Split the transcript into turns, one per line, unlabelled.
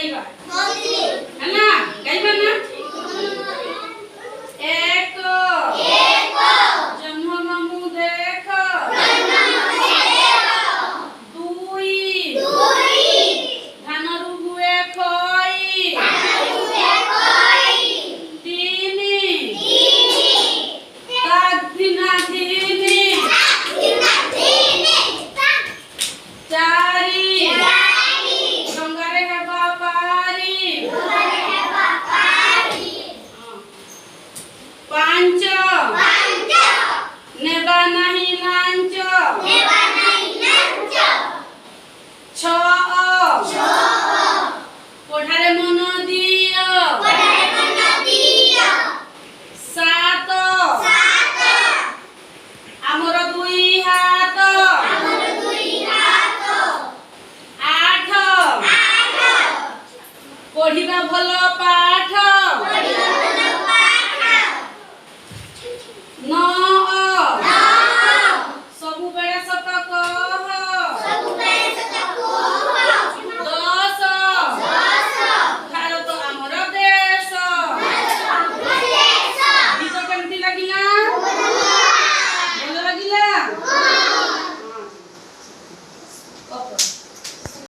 गाइबा है ना गाइबा ना एक जन्म मामू देख दुई धान रुबुए खई तीनी तागधिना धीनी चारी डंगारे हेबा पारी पांच नेबा नहीं लांच छ पढ़ारे मन दियो सात आमर दुई हाथ आठ पढ़िबा भल पा